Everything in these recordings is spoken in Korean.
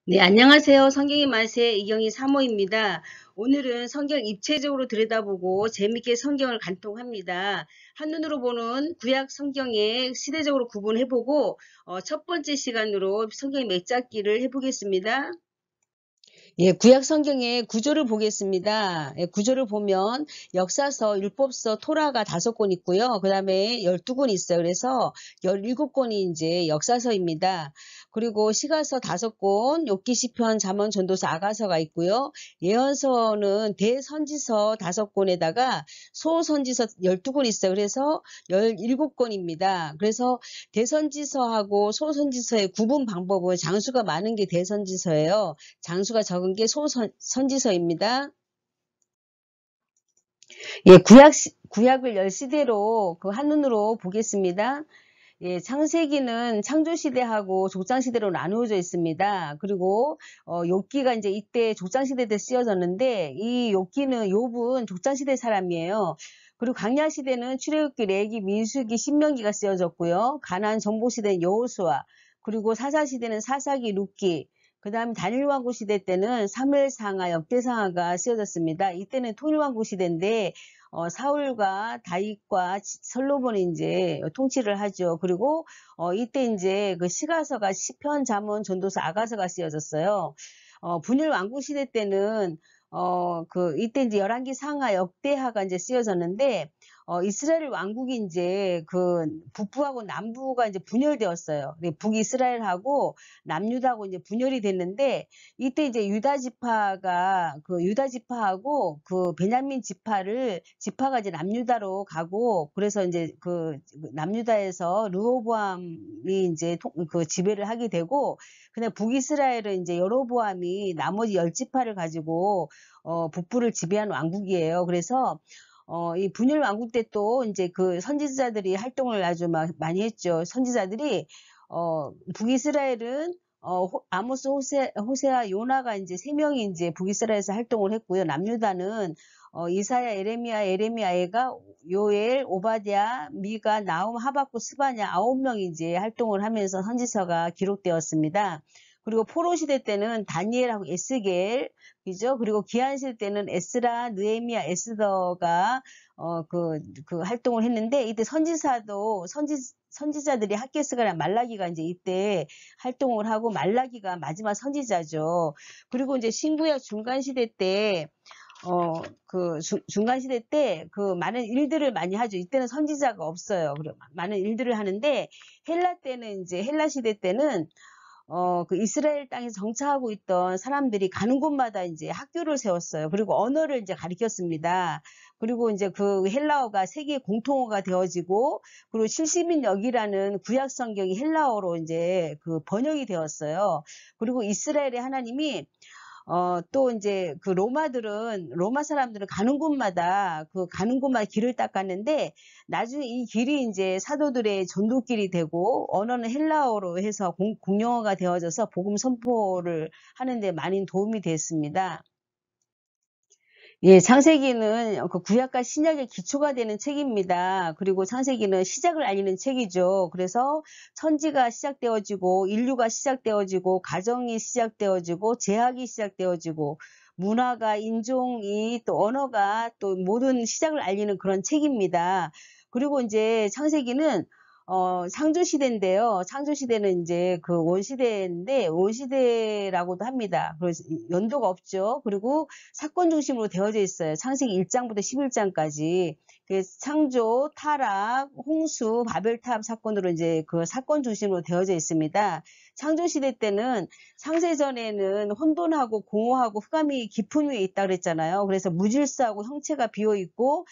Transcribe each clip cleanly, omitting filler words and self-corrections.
네, 안녕하세요. 성경의 맛의 이경희 사모입니다. 오늘은 성경 입체적으로 들여다보고 재밌게 성경을 간통합니다. 한눈으로 보는 구약 성경에 시대적으로 구분해보고 첫 번째 시간으로 성경의 맺잡기를 해보겠습니다. 예, 구약 성경의 구조를 보겠습니다. 예, 구조를 보면 역사서, 율법서, 토라가 5권 있고요. 그 다음에 12권 있어요. 그래서 17권이 이제 역사서입니다. 그리고 시가서 5권, 욥기, 시편, 잠언, 전도서, 아가서가 있고요. 예언서는 대선지서 5권에다가 소선지서 12권 있어요. 그래서 17권입니다. 그래서 대선지서하고 소선지서의 구분 방법은 장수가 많은 게 대선지서예요. 장수가 적은 게 소선지서입니다. 예, 구약을 열 시대로 한눈으로 보겠습니다. 예, 창세기는 창조시대하고 족장시대로 나누어져 있습니다. 그리고, 욥기가 이제 이때 족장시대 때 쓰여졌는데, 욥은 족장시대 사람이에요. 그리고 강야시대는 출애굽기, 레위기, 민수기, 신명기가 쓰여졌고요. 가나안 정복시대는 여호수아, 그리고 사사시대는 사사기, 룻기, 그 다음 단일왕국 시대 때는 사무엘상하, 역대상하가 쓰여졌습니다. 이때는 통일왕국 시대인데, 사울과 다윗과 솔로몬이 이제 통치를 하죠. 그리고 이때 이제 그 시가서가 시편, 잠언, 전도서, 아가서가 쓰여졌어요. 분일 왕국 시대 때는 이때 이제 열왕기, 상하, 역대하가 이제 쓰여졌는데, 이스라엘 왕국이 이제 북부하고 남부가 이제 분열되었어요. 북이스라엘하고 남유다하고 이제 분열이 됐는데, 이때 이제 유다 지파하고 베냐민 지파가 이제 남유다로 가고, 그래서 이제 남유다에서 르호보암이 이제 지배를 하게 되고, 그냥 북이스라엘은 이제 여로보암이 나머지 10지파를 가지고 북부를 지배한 왕국이에요. 그래서 이 분열 왕국 때 또 이제 선지자들이 활동을 아주 많이 했죠. 선지자들이 북이스라엘은 아모스, 호세아, 요나가 이제 3명이 이제 북이스라엘에서 활동을 했고요. 남유다는 이사야, 에레미야가 요엘, 오바댜, 미가, 나움, 하박국, 스바냐 9명이 이제 활동을 하면서 선지서가 기록되었습니다. 그리고 포로 시대 때는 다니엘하고 에스겔, 그죠? 그리고 기한시대 때는 에스라, 느헤미야, 에스더가 활동을 했는데, 이때 선지자들이 학개스가나 말라기가 이제 이때 활동을 하고, 말라기가 마지막 선지자죠. 그리고 이제 신구약 중간시대 때 중간시대 때 많은 일들을 많이 하죠. 이때는 선지자가 없어요. 많은 일들을 하는데, 헬라 시대 때는 이스라엘 땅에서 정착하고 있던 사람들이 가는 곳마다 이제 학교를 세웠어요. 그리고 언어를 이제 가르쳤습니다. 그리고 이제 헬라어가 세계 공통어가 되어지고, 그리고 70인역이라는 구약 성경이 헬라어로 이제 번역이 되었어요. 그리고 이스라엘의 하나님이 또 이제 로마 사람들은 가는 곳마다 길을 닦았는데, 나중에 이 길이 이제 사도들의 전도길이 되고, 언어는 헬라어로 해서 공용어가 되어져서 복음 선포를 하는데 많은 도움이 됐습니다. 예, 창세기는 구약과 신약의 기초가 되는 책입니다. 그리고 창세기는 시작을 알리는 책이죠. 그래서 천지가 시작되어지고, 인류가 시작되어지고, 가정이 시작되어지고, 제약이 시작되어지고, 문화가, 인종이, 또 언어가 또 모든 시작을 알리는 그런 책입니다. 그리고 이제 창세기는 창조시대인데요. 창조시대는 이제 원시대인데, 원시대라고도 합니다. 그래서 연도가 없죠. 그리고 사건 중심으로 되어져 있어요. 창세기 1장부터 11장까지. 창조, 타락, 홍수, 바벨탑 사건으로 이제 사건 중심으로 되어져 있습니다. 창조시대 때는 창세전에는 혼돈하고 공허하고 흑암이 깊은 위에 있다 그랬잖아요. 그래서 무질서하고 형체가 비어있고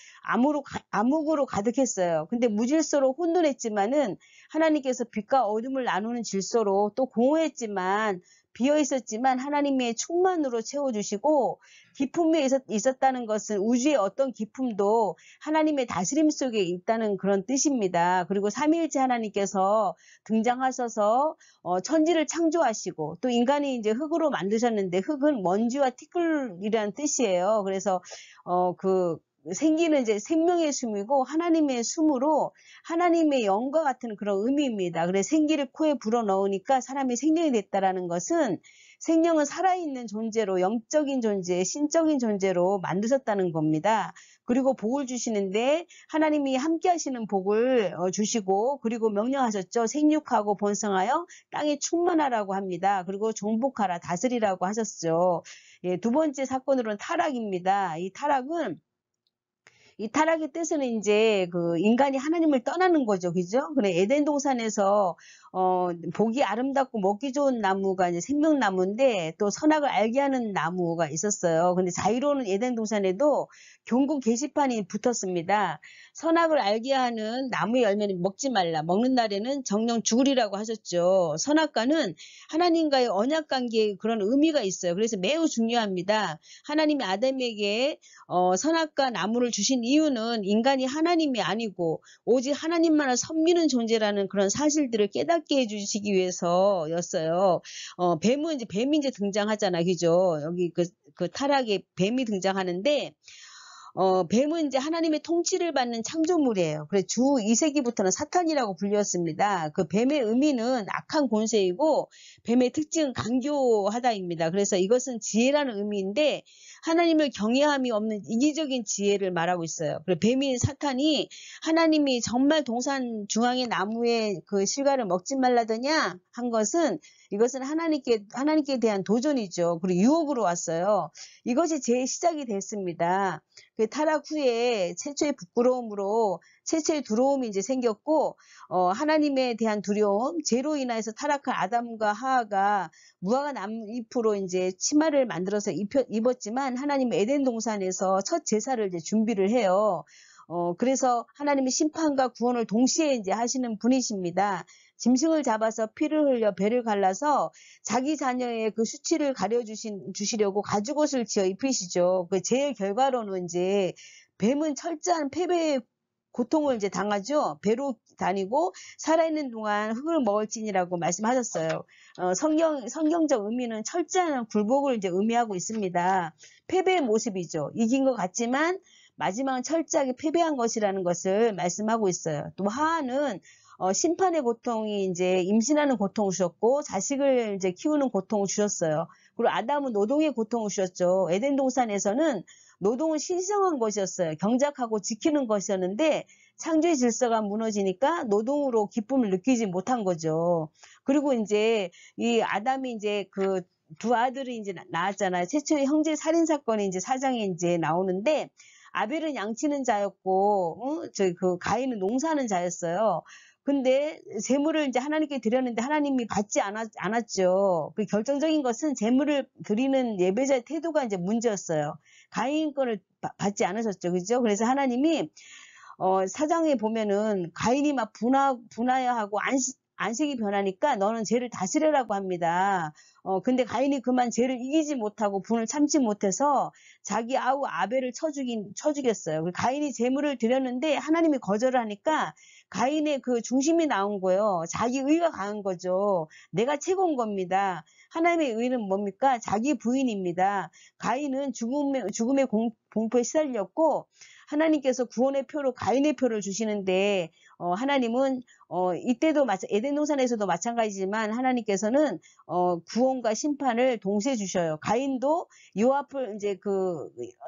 암흑으로 가득했어요. 근데 무질서로 혼돈했지만은 하나님께서 빛과 어둠을 나누는 질서로, 또 공허했지만 비어있었지만 하나님의 충만으로 채워주시고, 기품에 있었다는 것은 우주의 어떤 기품도 하나님의 다스림 속에 있다는 그런 뜻입니다. 그리고 삼위일체 하나님께서 등장하셔서 천지를 창조하시고, 또 인간이 이제 흙으로 만드셨는데, 흙은 먼지와 티끌이라는 뜻이에요. 그래서 생기는 이제 생명의 숨이고 하나님의 숨으로 하나님의 영과 같은 그런 의미입니다. 그래서 생기를 코에 불어넣으니까 사람이 생명이 됐다라는 것은 생명은 살아있는 존재로 영적인 존재, 신적인 존재로 만드셨다는 겁니다. 그리고 복을 주시는데 하나님이 함께 하시는 복을 주시고 그리고 명령하셨죠. 생육하고 번성하여 땅에 충만하라고 합니다. 그리고 정복하라, 다스리라고 하셨죠. 예, 두 번째 사건으로는 타락입니다. 이 타락의 뜻은 이제 그 인간이 하나님을 떠나는 거죠. 그죠? 그래, 에덴 동산에서, 보기 아름답고 먹기 좋은 나무가 이제 생명나무인데 또 선악을 알게 하는 나무가 있었어요. 근데 자유로운 에덴 동산에도 경고 게시판이 붙었습니다. 선악을 알게 하는 나무의 열매는 먹지 말라. 먹는 날에는 정령 죽으리라고 하셨죠. 선악과는 하나님과의 언약 관계에 그런 의미가 있어요. 그래서 매우 중요합니다. 하나님이 아담에게 선악과 나무를 주신 이유는 인간이 하나님이 아니고 오직 하나님만을 섬기는 존재라는 그런 사실들을 깨닫게 해주시기 위해서였어요. 뱀이 이제 등장하잖아, 그죠? 여기 그 타락에 뱀이 등장하는데, 뱀은 이제 하나님의 통치를 받는 창조물이에요. 그래서 주 2세기부터는 사탄이라고 불렸습니다. 그 뱀의 의미는 악한 권세이고 뱀의 특징은 강교하다입니다. 그래서 이것은 지혜라는 의미인데 하나님을 경외함이 없는 이기적인 지혜를 말하고 있어요. 그리고 뱀인 사탄이 하나님이 정말 동산 중앙의 나무의 그 실과를 먹지 말라더냐 한 것은 이것은 하나님께 대한 도전이죠. 그리고 유혹으로 왔어요. 이것이 제 시작이 됐습니다. 그 타락 후에 최초의 부끄러움으로 최초의 두려움이 이제 생겼고, 하나님에 대한 두려움, 죄로 인해서 타락한 아담과 하하가 무화과 나무잎으로 이제 치마를 만들어서 입었지만 하나님은 에덴 동산에서 첫 제사를 이제 준비를 해요. 그래서 하나님의 심판과 구원을 동시에 이제 하시는 분이십니다. 짐승을 잡아서 피를 흘려 배를 갈라서 자기 자녀의 그 수치를 주시려고 가죽옷을 지어 입히시죠. 그 죄의 결과로는 이제 뱀은 철저한 패배의 고통을 이제 당하죠. 배로 다니고 살아있는 동안 흙을 먹을지니라고 말씀하셨어요. 성경적 의미는 철저한 굴복을 이제 의미하고 있습니다. 패배의 모습이죠. 이긴 것 같지만 마지막은 철저하게 패배한 것이라는 것을 말씀하고 있어요. 또 하하는 심판의 고통이 이제 임신하는 고통을 주셨고 자식을 이제 키우는 고통을 주셨어요. 그리고 아담은 노동의 고통을 주셨죠. 에덴 동산에서는 노동은 신성한 것이었어요. 경작하고 지키는 것이었는데 창조의 질서가 무너지니까 노동으로 기쁨을 느끼지 못한 거죠. 그리고 이제 이 아담이 이제 그 두 아들이 이제 낳았잖아요. 최초의 형제 살인 사건이 이제 사장에 이제 나오는데 아벨은 양치는 자였고, 그 가인은 농사하는 자였어요. 근데 재물을 이제 하나님께 드렸는데 하나님이 받지 않았죠. 그 결정적인 것은 재물을 드리는 예배자의 태도가 이제 문제였어요. 가인 거를 받지 않으셨죠. 그죠? 그래서 하나님이, 사장에 보면은 가인이 막 분하여하고 안색이 변하니까 너는 죄를 다스려라고 합니다. 근데 가인이 그만 죄를 이기지 못하고 분을 참지 못해서 자기 아우 아벨을 쳐죽였어요. 가인이 재물을 드렸는데 하나님이 거절을 하니까 가인의 그 중심이 나온 거예요. 자기 의가 강한 거죠. 내가 최고인 겁니다. 하나님의 의는 뭡니까? 자기 부인입니다. 가인은 죽음의 공포에 시달렸고 하나님께서 구원의 표로 가인의 표를 주시는데 하나님은 이때도 에덴 동산에서도 마찬가지지만 하나님께서는 구원과 심판을 동시에 주셔요. 가인도 요 앞을 이제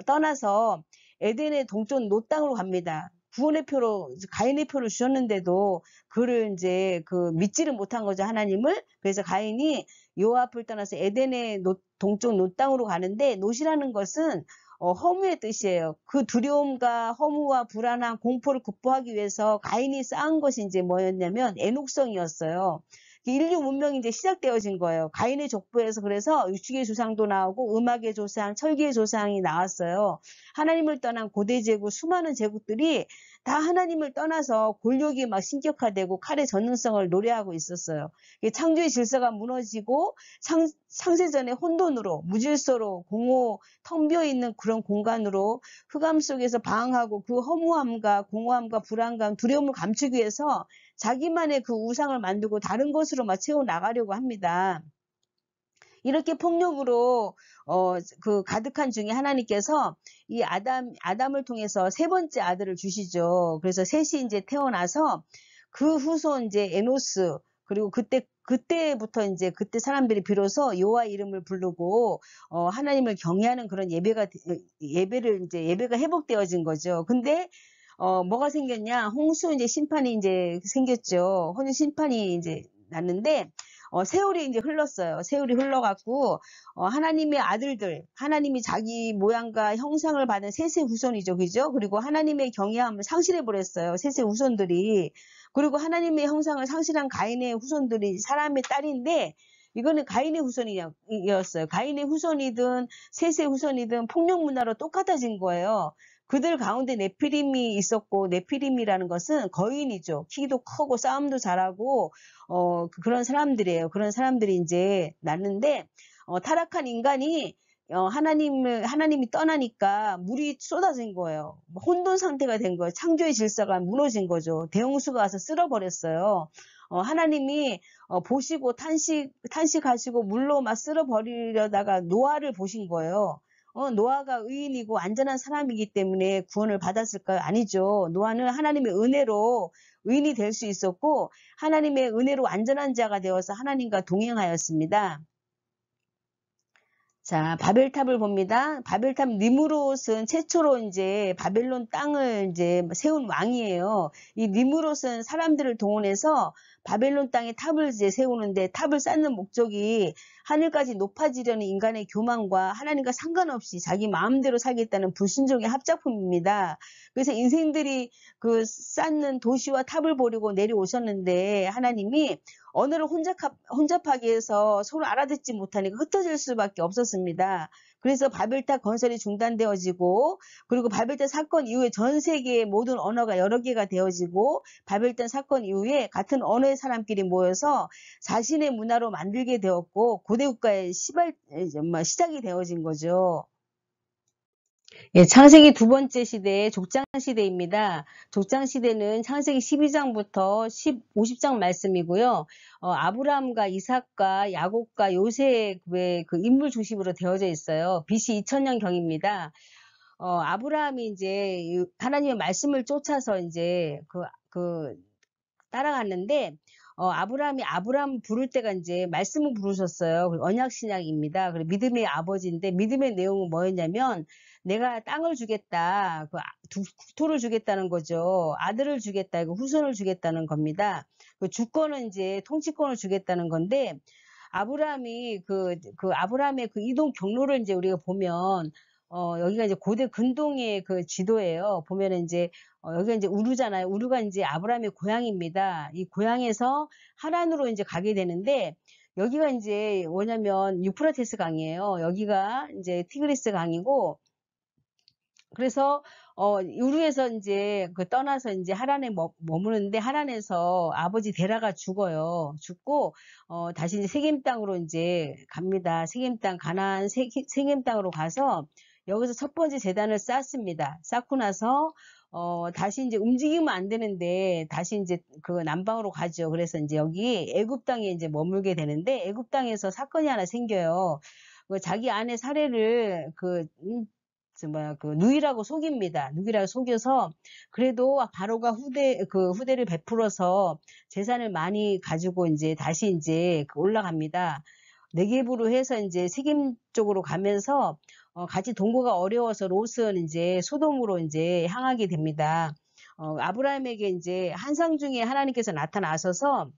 떠나서 에덴의 동쪽 노 땅으로 갑니다. 구원의 표로 가인의 표를 주셨는데도 그를 이제 믿지를 못한 거죠, 하나님을. 그래서 가인이 요 앞을 떠나서 에덴의 동쪽 노 땅으로 가는데 노시라는 것은 허무의 뜻이에요. 그 두려움과 허무와 불안한 공포를 극복하기 위해서 가인이 쌓은 것이 이제 뭐였냐면 애녹성이었어요. 인류 문명이 이제 시작되어진 거예요. 가인의 족보에서 그래서 육축의 조상도 나오고 음악의 조상, 철기의 조상이 나왔어요. 하나님을 떠난 고대 제국, 수많은 제국들이 다 하나님을 떠나서 골욕이 막 신격화되고 칼의 전능성을 노래하고 있었어요. 창조의 질서가 무너지고 창세전의 혼돈으로 무질서로 공허 텅 비어있는 그런 공간으로 흑암 속에서 방황하고 그 허무함과 공허함과 불안감, 두려움을 감추기 위해서 자기만의 그 우상을 만들고 다른 것으로 막 채워나가려고 합니다. 이렇게 폭력으로 그 가득한 중에 하나님께서 이 아담을 통해서 세 번째 아들을 주시죠. 그래서 셋이 이제 태어나서 그 후손 이제 에노스, 그리고 그때부터 이제 그때 사람들이 비로소 여호와 이름을 부르고 하나님을 경외하는 그런 예배가 회복되어진 거죠. 근데 뭐가 생겼냐? 홍수 이제 심판이 이제 생겼죠. 홍수 심판이 이제 났는데 세월이 이제 흘렀어요. 세월이 흘러갖고 하나님의 아들들, 하나님이 자기 모양과 형상을 받은 셋의 후손이죠, 그죠? 그리고 하나님의 경외함을 상실해 버렸어요. 셋의 후손들이. 그리고 하나님의 형상을 상실한 가인의 후손들이 사람의 딸인데, 이거는 가인의 후손이었어요. 가인의 후손이든 셋의 후손이든 폭력 문화로 똑같아진 거예요. 그들 가운데 네피림이 있었고, 네피림이라는 것은 거인이죠. 키도 크고 싸움도 잘하고 그런 사람들이에요. 그런 사람들이 이제 났는데 타락한 인간이 하나님이 떠나니까 물이 쏟아진 거예요. 혼돈 상태가 된 거예요. 창조의 질서가 무너진 거죠. 대홍수가 와서 쓸어버렸어요. 하나님이 보시고 탄식하시고 물로 막 쓸어버리려다가 노아를 보신 거예요. 노아가 의인이고 안전한 사람이기 때문에 구원을 받았을까요? 아니죠. 노아는 하나님의 은혜로 의인이 될 수 있었고 하나님의 은혜로 안전한 자가 되어서 하나님과 동행하였습니다. 자, 바벨탑을 봅니다. 바벨탑 니무롯은 최초로 이제 바벨론 땅을 이제 세운 왕이에요. 이 니무롯은 사람들을 동원해서 바벨론 땅에 탑을 이제 세우는데 탑을 쌓는 목적이 하늘까지 높아지려는 인간의 교만과 하나님과 상관없이 자기 마음대로 살겠다는 불순종의 합작품입니다. 그래서 인생들이 그 쌓는 도시와 탑을 버리고 내려오셨는데 하나님이 언어를 혼잡하게 해서 서로 알아듣지 못하니까 흩어질 수밖에 없었습니다. 그래서 바벨탑 건설이 중단되어지고 그리고 바벨탑 사건 이후에 전 세계의 모든 언어가 여러 개가 되어지고 바벨탑 사건 이후에 같은 언어의 사람끼리 모여서 자신의 문화로 만들게 되었고 고대 국가의 시작이 되어진 거죠. 예, 창세기 두 번째 시대의 족장 시대입니다. 족장 시대는 창세기 12장부터 50장 말씀이고요. 아브라함과 이삭과 야곱과 요셉의 그 인물 중심으로 되어져 있어요. BC 2000년 경입니다. 아브라함이 이제 하나님의 말씀을 쫓아서 이제 따라갔는데 아브라함이 아브라함 부를 때가 이제 말씀을 부르셨어요. 언약 신약입니다. 그리고 믿음의 아버지인데 믿음의 내용은 뭐였냐면 내가 땅을 주겠다. 국토를 주겠다는 거죠. 아들을 주겠다. 후손을 주겠다는 겁니다. 그 주권은 이제 통치권을 주겠다는 건데 아브라함이 아브라함의 그 이동 경로를 이제 우리가 보면 여기가 이제 고대 근동의 그 지도예요. 보면은 이제 여기가 이제 우르잖아요. 우르가 이제 아브라함의 고향입니다. 이 고향에서 하란으로 이제 가게 되는데 여기가 이제 뭐냐면 유프라테스 강이에요. 여기가 이제 티그리스 강이고 그래서 우르에서 이제 떠나서 이제 하란에 머무는데 하란에서 아버지 데라가 죽어요. 죽고 다시 이제 세겜 땅으로 이제 갑니다. 세겜 땅 가나안 세겜 땅으로 가서 여기서 첫 번째 제단을 쌓습니다. 쌓고 나서 다시 이제 움직이면 안 되는데 다시 이제 그 남방으로 가죠. 그래서 이제 여기 애굽 땅에 이제 머물게 되는데 애굽 땅에서 사건이 하나 생겨요. 자기 아내 사례를 누이라고 속입니다. 누이라고 속여서 그래도 바로가 후대를 베풀어서 재산을 많이 가지고 이제 다시 이제 올라갑니다. 네겝으로 해서 이제 세겜 쪽으로 가면서 같이 동거가 어려워서 롯은 이제 소돔으로 이제 향하게 됩니다. 아브라함에게 이제 환상 중에 하나님께서 나타나셔서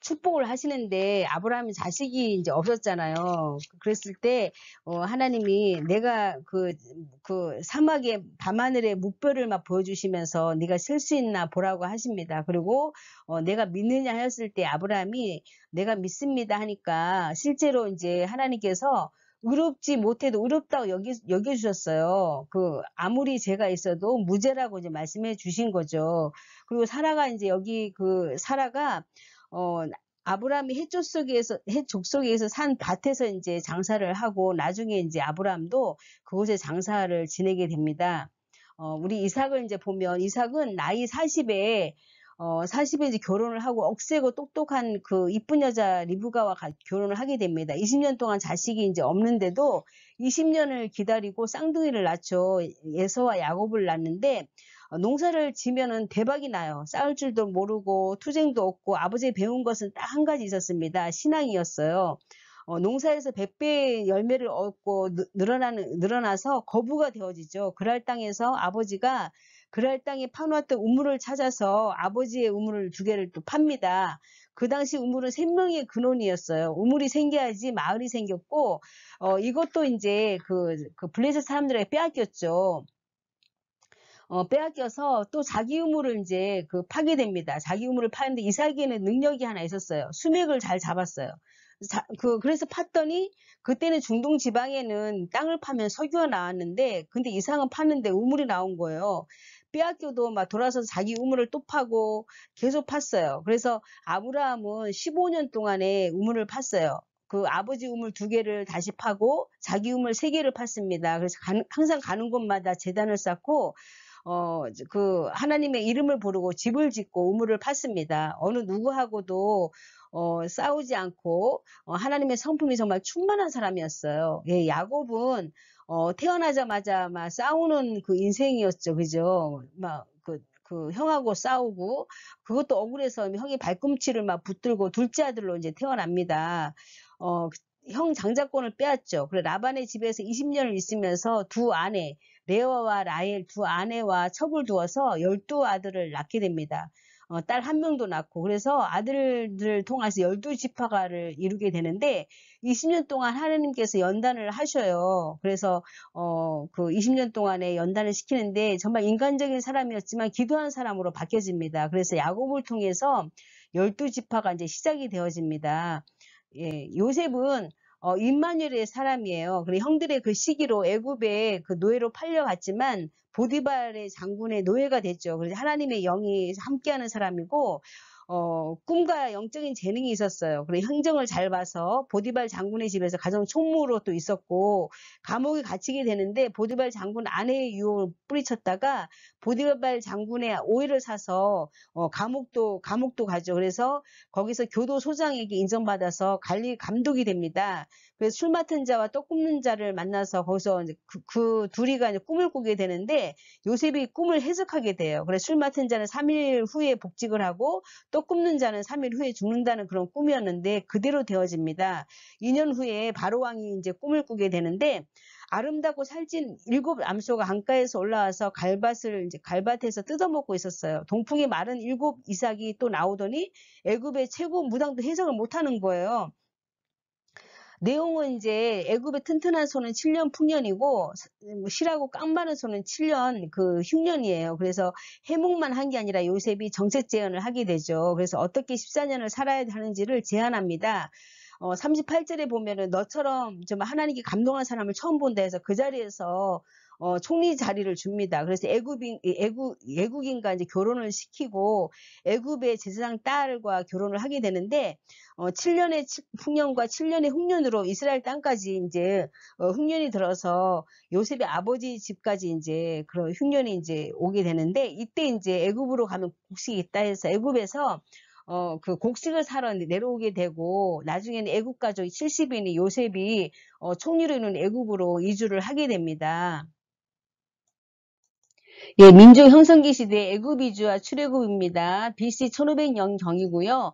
축복을 하시는데 아브라함이 자식이 이제 없었잖아요. 그랬을 때 하나님이 내가 그 사막의 밤하늘의 묵별을 막 보여주시면서 네가 쓸 수 있나 보라고 하십니다. 그리고 내가 믿느냐 하였을 때 아브라함이 내가 믿습니다 하니까 실제로 이제 하나님께서 의롭지 못해도 의롭다고 여겨주셨어요. 아무리 죄가 있어도 무죄라고 이제 말씀해 주신 거죠. 그리고 사라가 이제 여기 사라가 아브라함이 헷 족속에서 산 밭에서 이제 장사를 하고 나중에 이제 아브라함도 그곳에 장사를 지내게 됩니다. 우리 이삭을 이제 보면 이삭은 나이 40에 40에 이제 결혼을 하고 억세고 똑똑한 그 이쁜 여자 리브가와 결혼을 하게 됩니다. 20년 동안 자식이 이제 없는데도 20년을 기다리고 쌍둥이를 낳죠. 에서와 야곱을 낳는데 농사를 지면은 대박이 나요. 쌓을 줄도 모르고 투쟁도 없고 아버지가 배운 것은 딱 한 가지 있었습니다. 신앙이었어요. 농사에서 100배의 열매를 얻고 늘어나서 거부가 되어지죠. 그랄 땅에서 아버지가 그랄 땅에 파놓았던 우물을 찾아서 아버지의 우물을 2개를 또 팝니다. 그 당시 우물은 생명의 근원이었어요. 우물이 생겨야지 마을이 생겼고, 이것도 이제 그 블레셋 사람들에게 빼앗겼죠. 빼앗겨서 또 자기 우물을 이제 파게 됩니다. 자기 우물을 파는데 이삭에는 능력이 하나 있었어요. 수맥을 잘 잡았어요. 그래서 팠더니 그때는 중동 지방에는 땅을 파면 석유가 나왔는데 근데 이삭은 팠는데 우물이 나온 거예요. 빼앗겨도 막 돌아서 자기 우물을 또 파고 계속 팠어요. 그래서 아브라함은 15년 동안에 우물을 팠어요. 그 아버지 우물 2개를 다시 파고 자기 우물 3개를 팠습니다. 그래서 항상 가는 곳마다 제단을 쌓고 하나님의 이름을 부르고 집을 짓고 우물을 팠습니다. 어느 누구하고도 싸우지 않고 하나님의 성품이 정말 충만한 사람이었어요. 예, 야곱은 태어나자마자 막 싸우는 그 인생이었죠. 그죠? 막 그 형하고 싸우고 그것도 억울해서 형이 발꿈치를 막 붙들고 둘째 아들로 이제 태어납니다. 형 장자권을 빼앗죠. 그래 라반의 집에서 20년을 있으면서 2 아내 레아와 라헬 2 아내와 첩을 두어서 12아들을 낳게 됩니다. 딸 1명도 낳고 그래서 아들들을 통해서 12지파가를 이루게 되는데 20년 동안 하나님께서 연단을 하셔요. 그래서 그 20년 동안에 연단을 시키는데 정말 인간적인 사람이었지만 기도한 사람으로 바뀌어집니다. 그래서 야곱을 통해서 12지파가 이제 시작이 되어집니다. 예, 요셉은 임마누엘의 사람이에요. 그리고 형들의 그 시기로 애굽에 그 노예로 팔려갔지만 보디발의 장군의 노예가 됐죠. 그래서 하나님의 영이 함께하는 사람이고 꿈과 영적인 재능이 있었어요. 그리고 행정을 잘 봐서 보디발 장군의 집에서 가정 총무로 또 있었고 감옥에 갇히게 되는데 보디발 장군 아내의 유혹을 뿌리쳤다가 보디발 장군의 오해를 사서 감옥도 가죠. 그래서 거기서 교도소장에게 인정받아서 관리 감독이 됩니다. 그래서 술 맡은 자와 떡 굽는 자를 만나서 거기서 이제 그 둘이가 이제 꿈을 꾸게 되는데 요셉이 꿈을 해석하게 돼요. 그래서 술 맡은 자는 3일 후에 복직을 하고 떡 굽는 자는 3일 후에 죽는다는 그런 꿈이었는데 그대로 되어집니다. 2년 후에 바로 왕이 이제 꿈을 꾸게 되는데 아름답고 살찐 7 암소가 강가에서 올라와서 갈밭에서 뜯어먹고 있었어요. 동풍이 마른 7 이삭이 또 나오더니 애굽의 최고 무당도 해석을 못하는 거예요. 내용은 이제 애굽의 튼튼한 소는 7년 풍년이고 실하고 깡 많은 소는 7년 그 흉년이에요. 그래서 해몽만 한 게 아니라 요셉이 정책 제안을 하게 되죠. 그래서 어떻게 14년을 살아야 하는지를 제안합니다. 38절에 보면은 너처럼 좀 하나님께 감동한 사람을 처음 본다 해서 그 자리에서 총리 자리를 줍니다. 그래서 애국인과 이제 결혼을 시키고 애굽의 제사장 딸과 결혼을 하게 되는데 7년의 풍년과 7년의 흉년으로 이스라엘 땅까지 이제 흉년이 들어서 요셉의 아버지 집까지 이제 그런 흉년이 이제 오게 되는데 이때 이제 애굽으로 가면 곡식이 있다 해서 애굽에서 그 곡식을 사러 내려오게 되고 나중에는 애굽 가족 70인이 요셉이 총리로 있는 애굽으로 이주를 하게 됩니다. 예, 민족 형성기 시대 애굽 이주와 출애굽입니다. BC 1500년경이고요.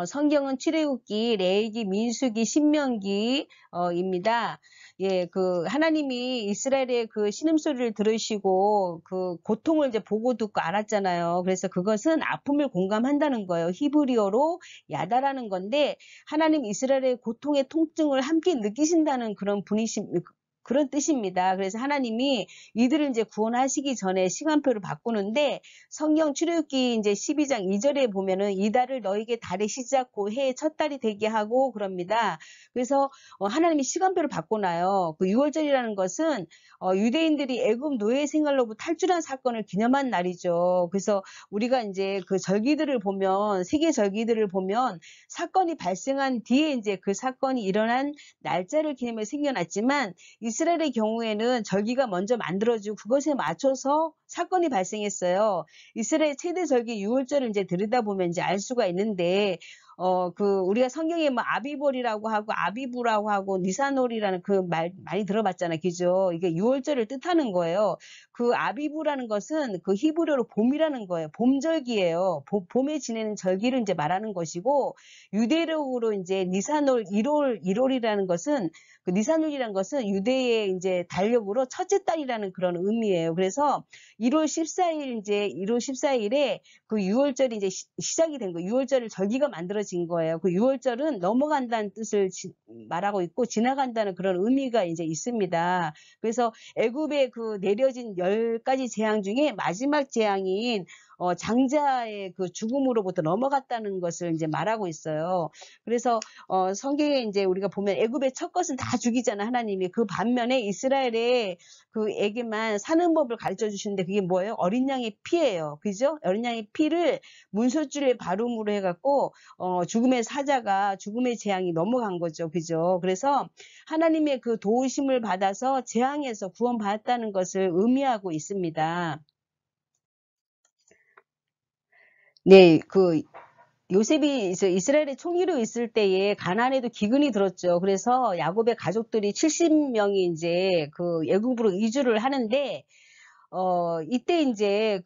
성경은 출애굽기, 레위기, 민수기, 신명기 입니다. 예, 그 하나님이 이스라엘의 그 신음소리를 들으시고 그 고통을 이제 보고 듣고 알았잖아요. 그래서 그것은 아픔을 공감한다는 거예요. 히브리어로 야다라는 건데 하나님 이스라엘의 고통의 통증을 함께 느끼신다는 그런 뜻입니다. 그래서 하나님이 이들을 이제 구원하시기 전에 시간표를 바꾸는데 성경 출애굽기 이제 12장 2절에 보면은 이달을 너에게 달의 시작 고 해의 첫 달이 되게 하고 그럽니다. 그래서 하나님이 시간표를 바꿔놔요. 그 6월절이라는 것은 유대인들이 애굽 노예 생활로부터 탈출한 사건을 기념한 날이죠. 그래서 우리가 이제 그 절기들을 보면 세계 절기들을 보면 사건이 발생한 뒤에 이제 그 사건이 일어난 날짜를 기념해 생겨났지만 이스라엘 이스라엘의 경우에는 절기가 먼저 만들어지고 그것에 맞춰서 사건이 발생했어요. 이스라엘 최대 절기 6월절을 이제 들여다보면 이제 알 수가 있는데, 우리가 성경에 뭐 아비볼이라고 하고 아비부라고 하고 니산월이라는 그 말 많이 들어봤잖아요. 그죠? 이게 6월절을 뜻하는 거예요. 그 아비부라는 것은 그 히브리어로 봄이라는 거예요. 봄절기예요. 봄에 지내는 절기를 이제 말하는 것이고, 유대력으로 이제 니산월 1월이라는 것은 그 니산월이라는 것은 유대의 이제 달력으로 첫째 달이라는 그런 의미예요. 그래서 1월 14일에 그 6월절이 이제 시작이 된 거예요. 6월절을 절기가 만들어진 거예요. 그 6월절은 넘어간다는 뜻을 말하고 있고 지나간다는 그런 의미가 이제 있습니다. 그래서 애굽에 그 내려진 10가지 재앙 중에 마지막 재앙인 장자의 그 죽음으로부터 넘어갔다는 것을 이제 말하고 있어요. 그래서 성경에 이제 우리가 보면 애굽의 첫 것은 다 죽이잖아, 하나님이. 그 반면에 이스라엘의 그에게만 사는 법을 가르쳐 주시는데 그게 뭐예요? 어린 양의 피예요. 그죠? 어린 양의 피를 문소줄에 바름으로 해갖고 죽음의 사자가 죽음의 재앙이 넘어간 거죠. 그죠? 그래서 하나님의 그 도우심을 받아서 재앙에서 구원받았다는 것을 의미하고 있습니다. 네, 요셉이 이스라엘의 총리로 있을 때에 가나안에도 기근이 들었죠. 그래서 야곱의 가족들이 70명이 이제 그 애굽으로 이주를 하는데, 이때 이제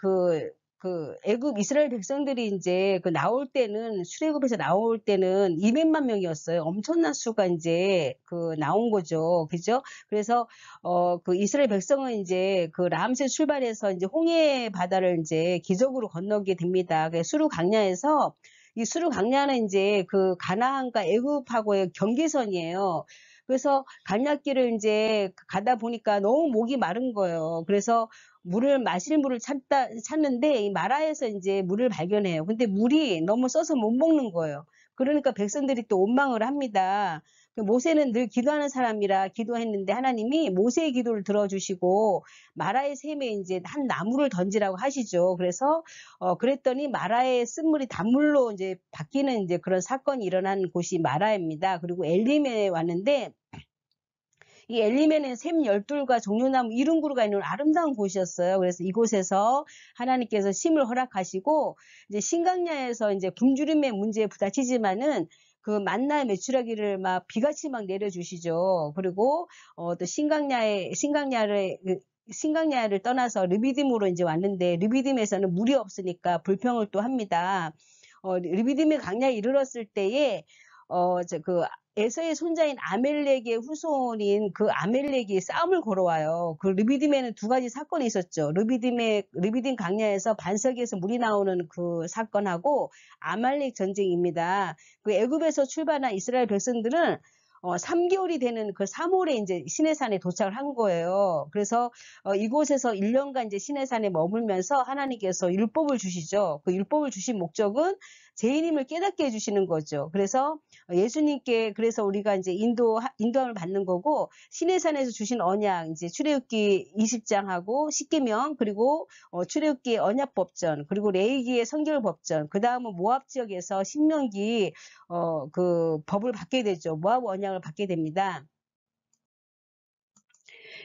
애굽 이스라엘 백성들이 이제 나올 때는 출애굽에서 나올 때는 200만 명이었어요. 엄청난 수가 이제 나온 거죠. 그죠? 그래서 이스라엘 백성은 이제 라암세 출발해서 이제 홍해 바다를 이제 기적으로 건너게 됩니다. 수르 강야에서 이 수르 강야는 이제 가나안과 애굽하고의 경계선이에요. 그래서 강약길을 이제 가다 보니까 너무 목이 마른 거예요. 그래서 마실 물을 찾는데 이 마라에서 이제 물을 발견해요. 근데 물이 너무 써서 못 먹는 거예요. 그러니까 백성들이 또 원망을 합니다. 모세는 늘 기도하는 사람이라 기도했는데 하나님이 모세의 기도를 들어주시고 마라의 샘에 이제 한 나무를 던지라고 하시죠. 그래서 그랬더니 마라의 쓴물이 단물로 이제 바뀌는 이제 그런 사건이 일어난 곳이 마라입니다. 그리고 엘림에 왔는데 이 엘리멘은 샘 12과 종려나무 70그루가 있는 아름다운 곳이었어요. 그래서 이곳에서 하나님께서 쉼을 허락하시고 이제 신강야에서 이제 굶주림의 문제에 부딪히지만은 그 만나의 메추라기를 막 비같이 막 내려주시죠. 그리고 또 신강야를 떠나서 르비딤으로 이제 왔는데 르비딤에서는 물이 없으니까 불평을 또 합니다. 르비딤의 강야에 이르렀을 때에 에서의 손자인 아멜렉의 후손인 그 아멜렉이 싸움을 걸어와요. 그 르비딤에는 두 가지 사건이 있었죠. 르비딤 강야에서 반석에서 물이 나오는 그 사건하고 아말렉 전쟁입니다. 그 애굽에서 출발한 이스라엘 백성들은 3개월이 되는 그 3월에 이제 시내산에 도착을 한 거예요. 그래서 이곳에서 1년간 이제 시내산에 머물면서 하나님께서 율법을 주시죠. 그 율법을 주신 목적은 죄인임을 깨닫게 해주시는 거죠. 그래서 예수님께 그래서 우리가 이제 인도함을 받는 거고 시내산에서 주신 언약 이제 출애굽기 20장하고 십계명 그리고 출애굽기 언약법전 그리고 레위기의 성결법전 그 다음은 모압 지역에서 신명기 그 법을 받게 되죠. 모압 언약을 받게 됩니다.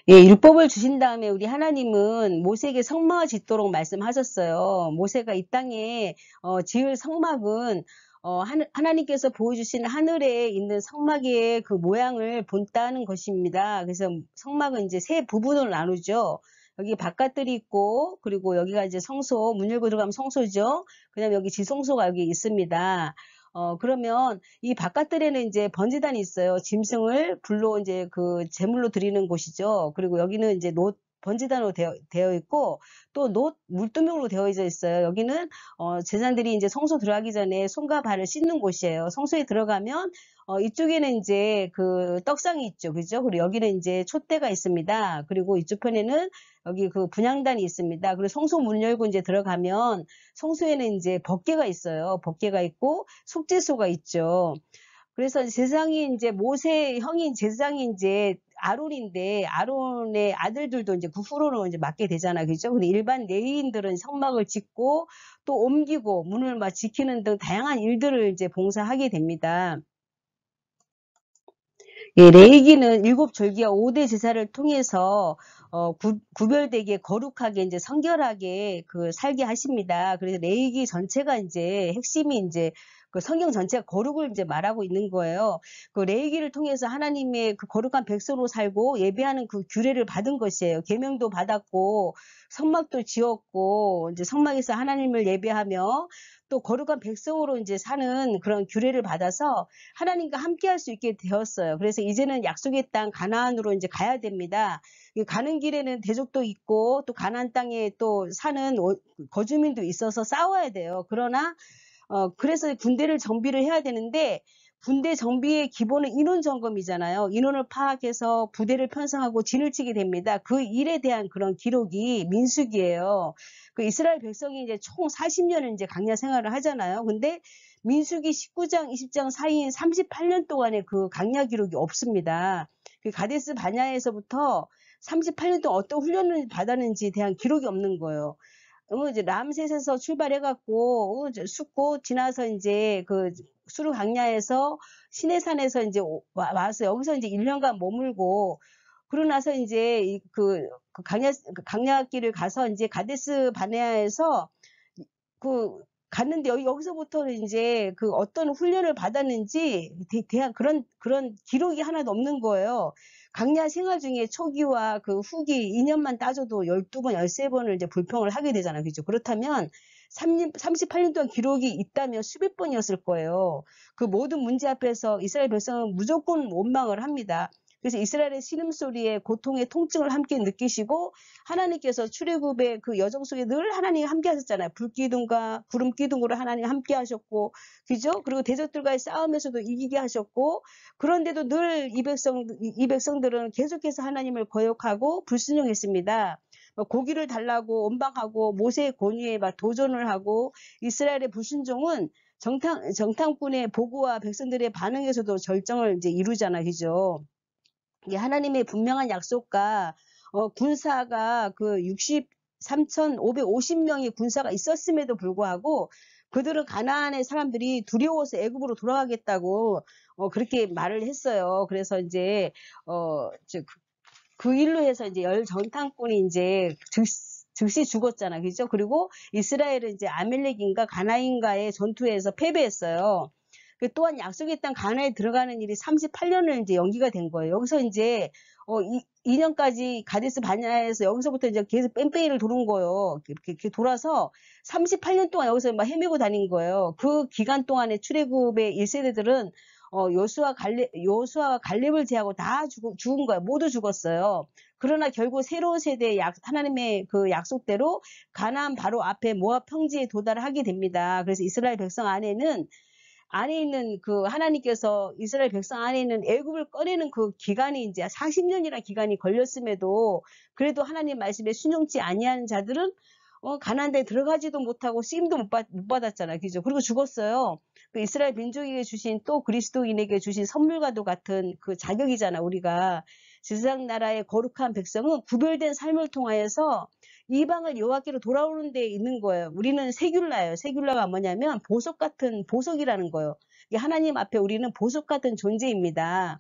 예, 율법을 주신 다음에 우리 하나님은 모세에게 성막을 짓도록 말씀하셨어요. 모세가 이 땅에 지을 성막은 하나님께서 보여주신 하늘에 있는 성막의 그 모양을 본다는 것입니다. 그래서 성막은 이제 세 부분으로 나누죠. 여기 바깥들이 있고 그리고 여기가 이제 성소, 문 열고 들어가면 성소죠. 그다음에 여기 지성소가 여기 있습니다. 그러면 이 바깥들에는 이제 번제단이 있어요. 짐승을 불로 이제 제물로 드리는 곳이죠. 그리고 여기는 이제 번제단으로 되어 있고 또 물두멍으로 되어 있어요. 여기는 제사장들이 이제 성소 들어가기 전에 손과 발을 씻는 곳이에요. 성소에 들어가면 이쪽에는 이제 떡상이 있죠. 그죠? 그리고 여기는 이제 촛대가 있습니다. 그리고 이쪽 편에는 여기 분향단이 있습니다. 그리고 성소 문 열고 이제 들어가면 성소에는 이제 법궤가 있어요. 법궤가 있고 속죄소가 있죠. 그래서 제사장이 이제 모세의 형인 제사장이 이제 아론인데 아론의 아들들도 이제 그 후로는 이제 맡게 되잖아요. 그죠? 근데 일반 레위인들은 성막을 짓고 또 옮기고 문을 막 지키는 등 다양한 일들을 이제 봉사하게 됩니다. 예, 레위기는 일곱 절기와 5대 제사를 통해서 구별되게 거룩하게 이제 성결하게 그 살게 하십니다. 그래서 레위기 전체가 이제 핵심이 이제 그 성경 전체가 거룩을 이제 말하고 있는 거예요. 그 레위기를 통해서 하나님의 그 거룩한 백성으로 살고 예배하는 그 규례를 받은 것이에요. 계명도 받았고 성막도 지었고 이제 성막에서 하나님을 예배하며 또 거룩한 백성으로 이제 사는 그런 규례를 받아서 하나님과 함께 할 수 있게 되었어요. 그래서 이제는 약속의 땅 가나안으로 이제 가야 됩니다. 가는 길에는 대적도 있고 또 가나안 땅에 또 사는 거주민도 있어서 싸워야 돼요. 그러나 그래서 군대를 정비를 해야 되는데 군대 정비의 기본은 인원 점검이잖아요. 인원을 파악해서 부대를 편성하고 진을 치게 됩니다. 그 일에 대한 그런 기록이 민수기예요. 그 이스라엘 백성이 이제 총 40년을 이제 광야 생활을 하잖아요. 근데 민수기 19장, 20장 사이인 38년 동안의 그 광야 기록이 없습니다. 그 가데스 바냐에서부터 38년 동안 어떤 훈련을 받았는지에 대한 기록이 없는 거예요. 이제 람셋에서 출발해갖고 숫고 지나서 이제 그 수르 강야에서 시내산에서 이제 와서 여기서 이제 1년간 머물고 그러고 나서 이제 그 강야길을 가서 이제 가데스 바네아에서 그 갔는데 여기서부터는 이제 그 어떤 훈련을 받았는지 대한 그런 기록이 하나도 없는 거예요. 강야 생활 중에 초기와 그 후기 2년만 따져도 12번, 13번을 이제 불평을 하게 되잖아요. 그죠? 그렇다면 38년 동안 기록이 있다면 수백 번이었을 거예요. 그 모든 문제 앞에서 이스라엘 백성은 무조건 원망을 합니다. 그래서 이스라엘의 신음소리에 고통의 통증을 함께 느끼시고 하나님께서 출애굽의 그 여정 속에 늘 하나님이 함께 하셨잖아요. 불기둥과 구름 기둥으로 하나님 함께 하셨고, 그죠? 그리고 대적들과의 싸움에서도 이기게 하셨고, 그런데도 늘 이 백성들은 계속해서 하나님을 거역하고 불순종했습니다. 고기를 달라고 원망하고 모세의 권위에 막 도전을 하고 이스라엘의 불순종은 정탐꾼의 보고와 백성들의 반응에서도 절정을 이제 이루잖아, 그죠? 하나님의 분명한 약속과 군사가 그 63,550명의 군사가 있었음에도 불구하고 그들은 가나안의 사람들이 두려워서 애굽으로 돌아가겠다고 그렇게 말을 했어요. 그래서 이제 그 일로 해서 이제 열 정탐꾼이 이제 즉시 죽었잖아, 그죠? 그리고 이스라엘은 이제 아멜렉인가 가나인가의 전투에서 패배했어요. 또한 약속의 땅 가나안에 들어가는 일이 38년을 이제 연기가 된 거예요. 여기서 이제 2년까지 가데스 바냐에서 여기서부터 이제 계속 뺑뺑이를 도는 거예요. 이렇게 돌아서 38년 동안 여기서 막 헤매고 다닌 거예요. 그 기간 동안에 출애굽의 1세대들은 요수아와 갈렙을 제하고 다 죽은 거예요. 모두 죽었어요. 그러나 결국 새로운 세대의 하나님의 그 약속대로 가나안 바로 앞에 모압 평지에 도달하게 됩니다. 그래서 이스라엘 백성 안에 있는 그 하나님께서 이스라엘 백성 안에 있는 애굽을 꺼내는 그 기간이 이제 40년이라는 기간이 걸렸음에도 그래도 하나님 말씀에 순종치 아니하는 자들은 가나안 땅에 들어가지도 못하고 쓰임도 못 받았잖아요. 그죠? 그리고 죽었어요. 그 이스라엘 민족에게 주신 또 그리스도인에게 주신 선물과도 같은 그 자격이잖아. 우리가 세상 나라의 거룩한 백성은 구별된 삶을 통하여서 이방을 여호와께로 돌아오는 데 있는 거예요. 우리는 세귤라예요. 세귤라가 뭐냐면 보석 같은 보석이라는 거예요. 하나님 앞에 우리는 보석 같은 존재입니다.